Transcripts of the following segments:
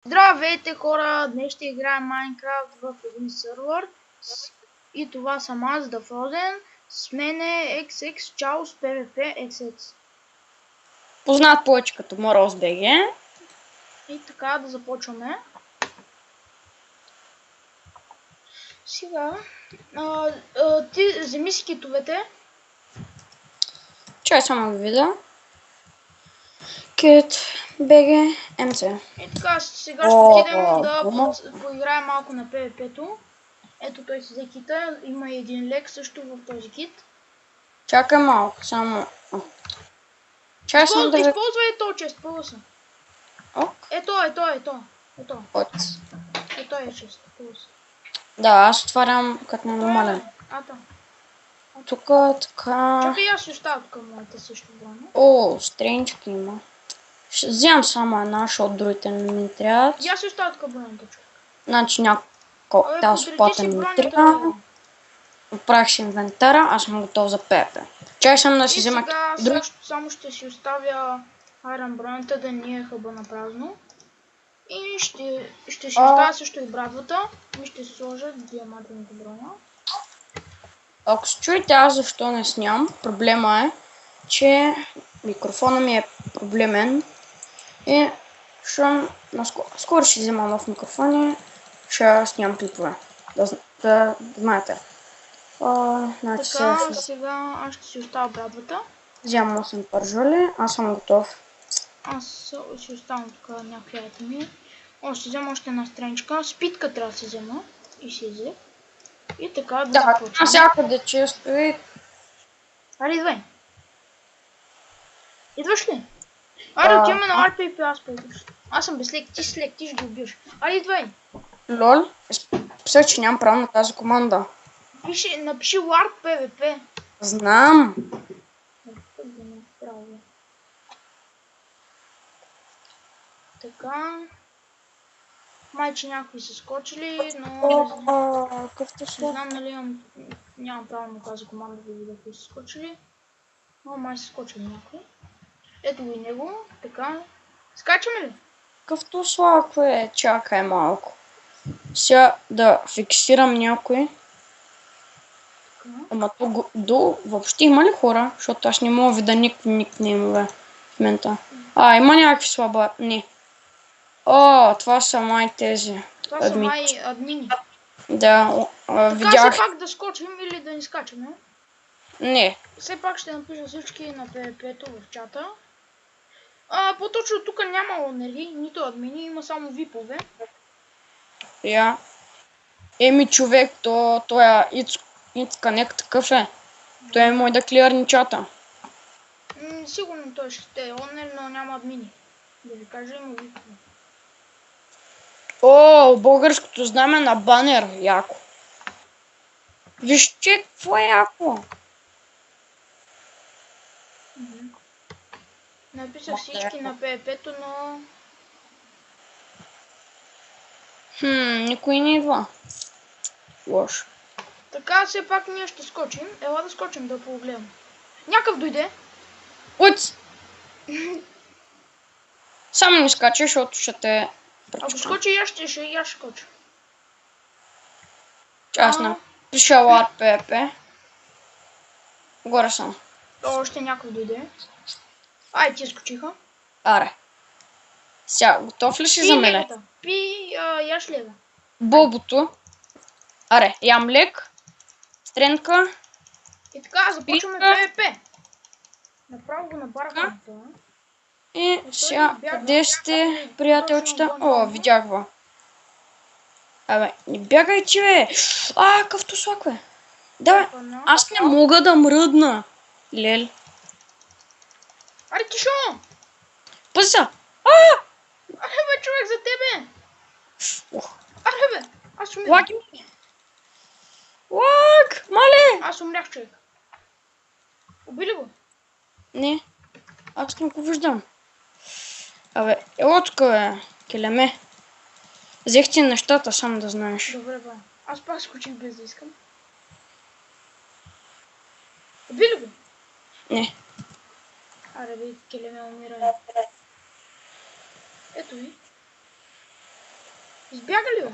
Здравейте хора! Днес ще играем Майнкрафт в един сервер. И това съм аз, The Frozen. С мен е XX Chaos PvP XX. Познат повече като Morozbg. И така да започваме. Сега, ти вземи си китовете. Чай само да видя. Kit, BG, MC. И така, сега ще отидем да поиграем малко на PvP-то. Ето той си взе кита, има и един лек също в този кит. Чакай малко, само... Чай само да видя. Използвай този чест, пълса. Ок. Ето. От. Ето е чест, пълса. Да, аз отварям като нормален. Тук така... Чакай, аз ще оставя тук моята също броня. О, стренчки има. Ще вземам само една, защото другите не ми трябват. И аз ще оставя тук бронята, човек. Значи няколко тази спота ми трябва. Оправих си инвентара, аз съм готов за ПВП. Чай съм да си взема друг. Само ще си оставя Iron бронята да не е хъба на празно. И ще си оставя също и брадвата. И ще си сложа диамантената броня. Ако се чуете аз защо не сням, проблема е, че микрофона ми е проблемен и скоро ще взема нов микрофон и ще снямам клипове. Да знаете. Значи така, сега аз ще си оставя брадвата. Вземам 8 пържоли, аз съм готов. Аз ще оставям тук някакви айтеми. Ще взема още една страничка. Спитка трябва да се взема. И си взе. И така да започваме. Да, навсякъде често и... Аре, идвай. Идваш ли? Аре, отиваме на RPP, аз пойдеш. Аз съм без лек, ти с лек, ти ще ги убиеш. Аре, идвай. Лол, писах, че нямам право на тази команда. Напиши WARP PvP. Знам. Така. Майче някои са скочили, но не знам нали нямам право на тази команда да видя кои са скочили. Но май са скочили някои. Ето го и него, така. Скачаме ли? Какъвто слак е, чакай малко. Сега да фиксирам някой. Ама тук въобще има ли хора? Защото аз не мога видя никнеймове в момента. Има някакви слаба. Не. Това са май тези. Това са май админи. Да, видях. Така все пак да скочим или да не скачаме? Не. Все пак ще напиша всички на PvP-то в чата. По-точно тук няма онери, нито админи, има само випове. Еми човек, той е It's такъв е. Той е мой да клирни чата. Сигурно той ще е онер, но няма админи. Да ви кажа, има випове. Българското знаме на банер, яко. Вижте какво е яко. Написах всички на PvP-то, но... Никой не идва. Лошо. Така все пак ние ще скочим. Ела да скочим да погледам. Някакъв дойде. Уц! Само не скача, защото ще те... Ако скочи, я ще скоча. Честно. Пришъл RPP. Горе съм. Още някой дойде. Ай, ти скочиха. Аре. Сега, готов ли си за меле? Яш лева. Бобото. Аре, ям лек. Стренка. И така, започваме PvP. Направо го набарахме това. И сега, къде сте, приятелчета? Видях го. Не бягайте, бе! Къвто слак, бе! Да, аз не мога да мръдна. Лел. Аре, тишо! Пъзи са! Аре, бе, човек, за тебе! Аре, бе! Аз умрях. Лак! Мале! Аз умрях, човек. Убили го? Не. Аз не го виждам. Ело тук, бе. Келеме. Взех ти нещата, само да знаеш. Добре, бе. Аз пак скочих без да искам. Убили го? Не. Аре, бе, келеме умира. Ето ви. Избяга ли, бе?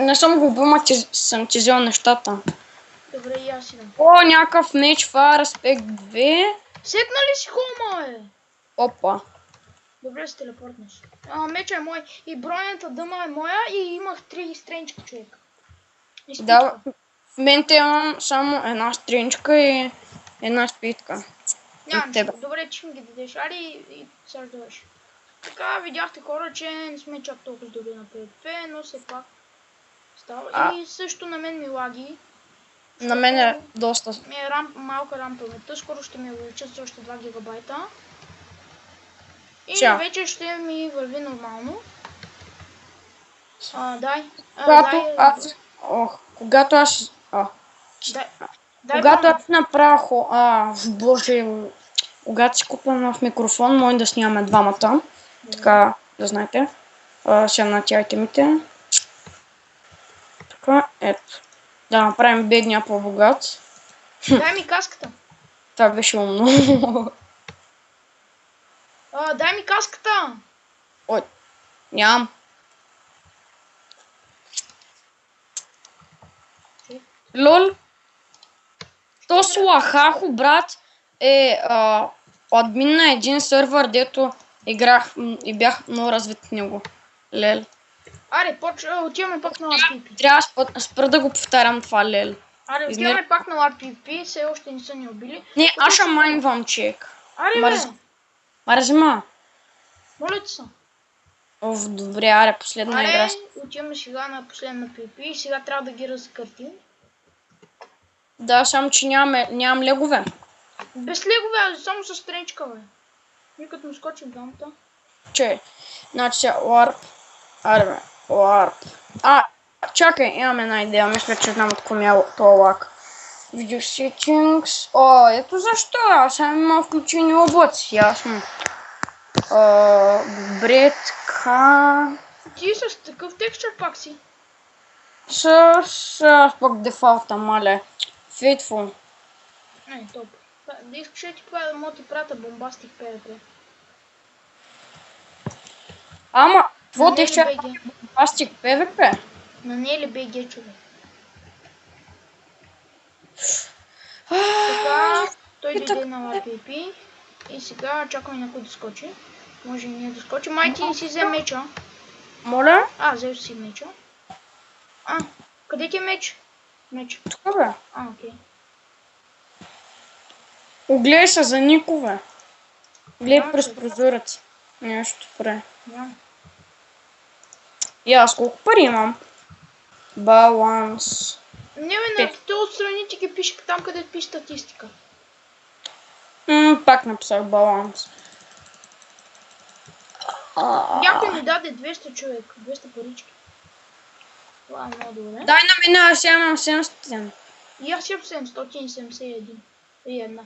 Не съм го убил, съм ти взел нещата. Добре, и аз идам. О, някакъв меч, това Респект 2. Сетна ли си хома, бе? Опа. Добре, се телепортнеш. Меча е мой. И бронята дъма е моя и имах 3 стренчки, човек. И спичка. Да, в момента имам само една стринчка и една спитка. Няма От тебе. нищо. Добре, че ми ги дадеш. Ари и сега даваш. Така, видяхте хора, че не сме чак толкова добри на PvP, но все пак става. И също на мен ми лаги. На мен е доста. Ми е малка рам паметта. Скоро ще ми увеличат за още 2 гигабайта. И вече ще ми върви нормално. Когато аз направя боже, когато си купя нов микрофон, може да снимаме двамата. Така, да знаете. Сега натягайте мите. Така, ето. Да направим бедния по-богат. Дай ми каската. Това беше умно. Дай ми каската. Ой, нямам. Лол. То Слахахо, брат, е админ на един сървър, дето играх и бях много развит в него. Лел. Аре, отиваме пак на RPP. Трябва да спра да го повтарям това, лел. Аре, отиваме пак на RPP, все още не са ни убили. Не, аз ще майнвам, чек. Аре, бе! Марзима. Моля ти се. Добре, аре, последна игра. Аре, отиваме сега на последна PvP и сега трябва да ги разкъртим. Да, само че нямам легове. Без легове, само с стренчка, бе. Никато му скочим дамата. Че, значи сега, ларп. Аре, бе, ларп. Чакай, имам една идея, мисля, че знам от коя това лак. Video settings. Ето защо, аз съм имал включени облаци, ясно. Добре, така... Ти с такъв текстчър пак си? С пък дефалта, мале. Faithful. Топ. Да искаш да ти правя да мога ти прата бомбастик PvP. Ама, какво текстчър бомбастик PvP? На не ли BG, човек? Така, той дойде на RPP и сега чакаме някой да скочи. Може и ние да скочим. Май ти не си взе меча. Моля? Взел си меча. Къде ти е меч? Меч. Тук, бе. Окей. Огледай се за никове. Гледай през прозорец. Нещо пре. И аз колко пари имам? Баланс. Не, бе, те отстрани ти ги пише там, където пише статистика. Пак написах баланс. Някой ми даде 200 човек, 200 парички. Това е много добре. Дай на мен, аз имам 700. И аз имам 771. И една.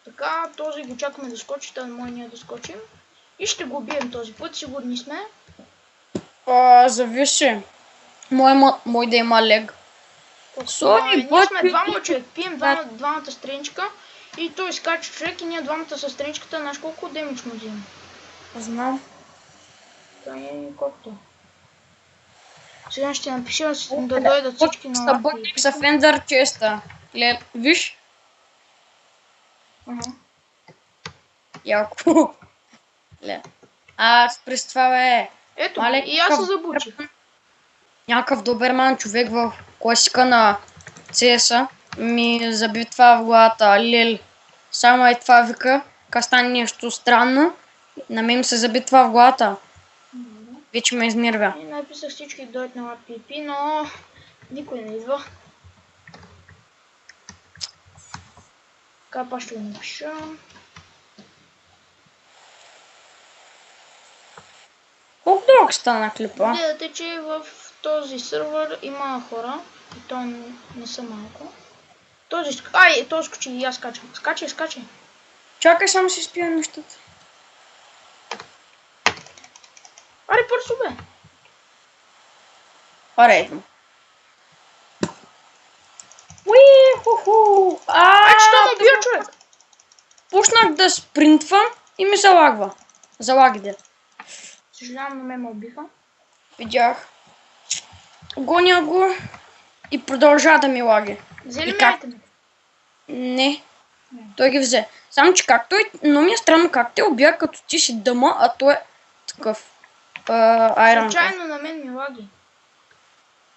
Така, този го чакаме да скочи, да може ние да скочим. И ще го убием този път, сигурни сме. Зависи. Мой да има лег. Ние сме двама човек, пием двамата стренчка и той скача човек и ние двамата с стренчката, знаеш колко демидж му взима? Знам. Колкото. Сега ще напиша да дойдат всички на RPP. Са Фендър честа. Виж? Яко. През това, бе. Ето, и аз се забучих. Някакъв доберман човек в класика на CS-а ми заби това в главата. Лел. Само е това вика. Ка стане нещо странно. На мен се заби това в главата. Вече ме изнервя. И написах всички дойдат на RPP, но никой не идва. Така па ще го напиша. Колко дълъг стана клипа? Гледате, че в този сървър има хора. И то не са малко. Този скочи и аз скачам. Скачай. Чакай, само си спия нещата. Аре, бързо, бе! Аре, идвам. Уи-ху-ху! Що ме убия, човек? Пушнах да спринтвам и ми залагва. Залагиде. Съжалявам, на мен ме убиха. Видях. Гоня го и продължа да ми лаги. Взели И ми как? айтемите? Не. Не. Той ги взе. Само, че как той... Но ми е странно как те убия, като ти си дъма, а той е такъв. Айрон. Случайно на мен ми лаги.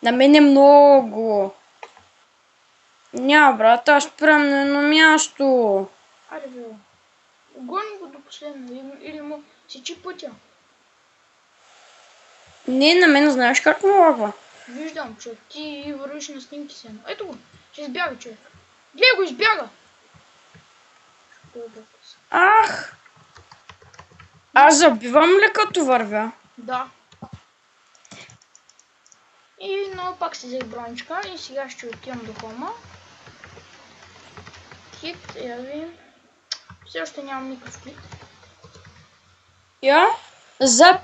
На мен е много. Няма, брат, аз спрям на едно място. Аре, бе. Гони го до последно или му сечи пътя. Не, на мен знаеш как му лагва. Виждам, човек. Ти вървиш на снимки се. Ето го. Ще избяга, човек. Гледай го, избяга. Ах! Аз забивам ли като вървя? Да. И много пак си взех броничка и сега ще отивам до хома. Кит, я ви. Все още нямам никакъв кит. Я? За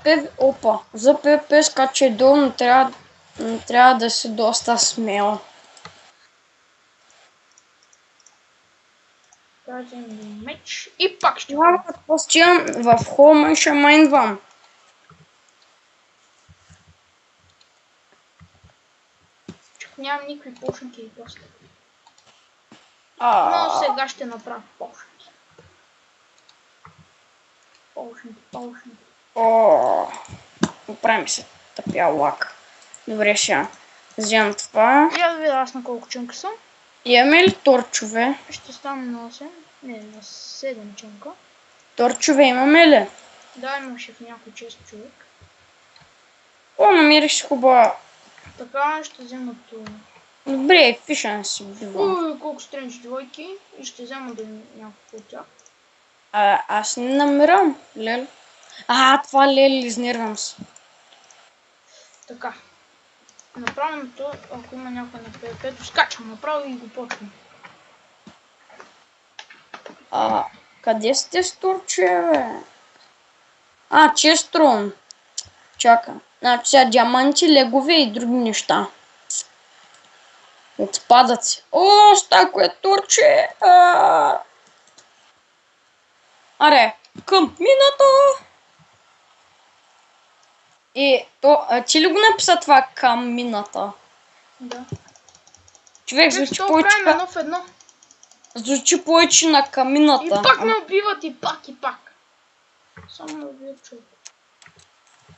ПВП скача долу, но трябва да си доста смел. Трябва да вземем един меч и пак ще Тогава като стигам в хома и ще майнвам. Нямам никакви пошенки и доста. Но сега ще направя пошенки. Пошенки. Оправи се тъпя лак. Добре, ще вземам това. Я да видя аз на колко чунка съм. Имаме ли торчове? Ще стана на 8. Не, на 7 чунка. Торчове имаме ли? Да, имаше в някой чест човек. Намериш хубава. Така ще взема това. Добре, фиша не си убивам. Ой, колко стренчи двойки. И ще взема да няколко от тях. Аз не намирам. Лел. Това лел, изнервям се. Така. Направо то, ако има някой на PvP, скачам направо и го почвам. Къде сте сторче, бе? Честрон. Чака. Значи сега диаманти, легове и други неща. Отпадъци. Стако е турче! Аре, към мината! И ти ли го написа това към мината? Да. Човек, звучи повече едно в едно. Звучи повече на камината. И пак ме убиват, и пак. Само ме убиват човек.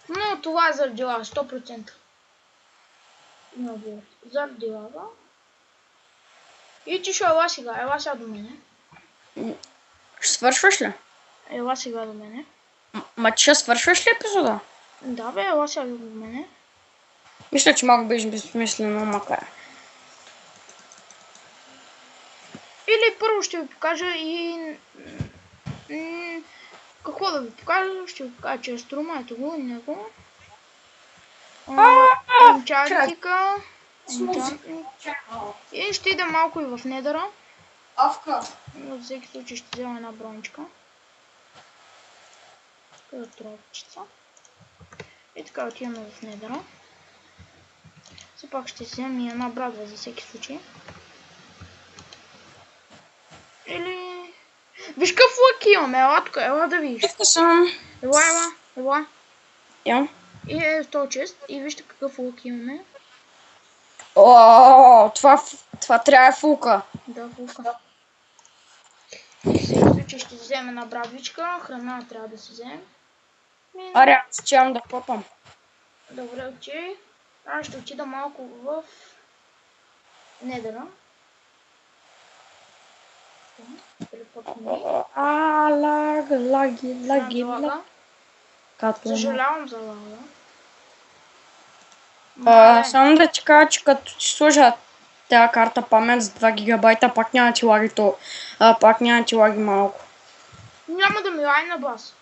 Но това е заради лава, 100%. Ме убиват. Заради лава. И ти ще ела сега до мене. Ще свършваш ли? Ела сега до мене. Ти ще свършваш ли епизода? Да бе, ела сега до мене. Мисля, че малко беше безсмислено, макар. Или първо ще ви покажа и... какво да ви покажа? Ще ви покажа, че е струма, ето го, него. Енчантика. И ще идем малко и в недъра. За всеки случай ще взема една броничка. Така тропчица. И така отиваме в недъра. Все пак ще вземем и една брадва за всеки случай. Или... Виж какъв лък имаме, ела да видиш. Ела. И е 100 чест. И вижте какъв лък имаме. Това трябва фулка. Да, фулка. И в всеки случай ще вземем една брадвичка. Храна трябва да си вземем. Аре, аз чевам да попам. Добре, окей. Аз ще отида малко в недъра. Лаги. Съжалявам за лага. Само да ти кажа, че като ти сложа тази карта памет с 2 гигабайта, пак няма ти лаги пак няма ти лаги малко. Няма да ми лаги на бас.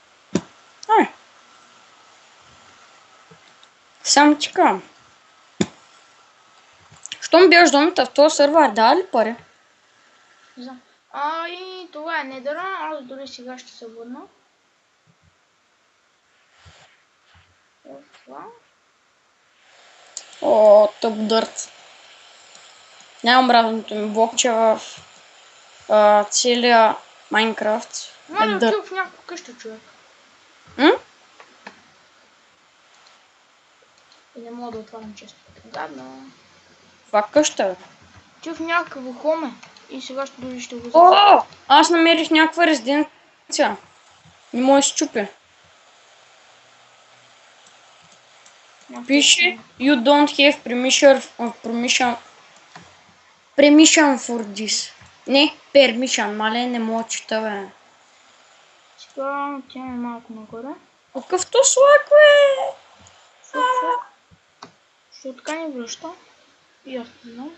Само ти кажа. Щом бяш домите в този сервер, дава ли пари? Не знам. И това е недъра, аз дори сега ще се върна. Топ дърт. Нямам разното ми блокче в целия Майнкрафт. Моля, отива в някаква къща, човек. И не мога да отварям често. Гадно. Това къща, бе. Ти в някакво хоме. И сега ще дори ще го взема. О, аз намерих някаква резиденция. Не може да се чупи. Пише, you don't have permission for this. Не, permission, мале, не мога да чета, бе. Сега отиваме малко нагоре. Какъвто слаг, бе! Защото така ни връща. И аз не знам.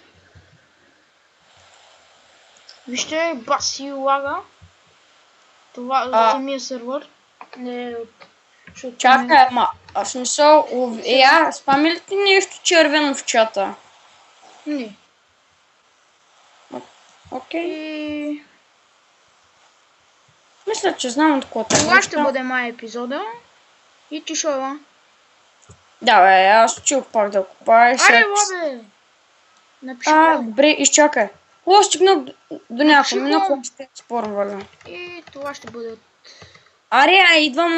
Вижте, баси лага. Това самия сервер. Не е от... Чакай, ама, в смисъл, спами ли ти нещо червено в чата? Не. Окей. И... Мисля, че знам от кого Това ще бъде май епизода. И ти шола. Да, бе, аз чух пак да купаеш. Аре, лабе! Напиши добре, изчакай. О, стигнах до някакво, Напиши минах ще спорвали. И това ще бъде... Аре, идвам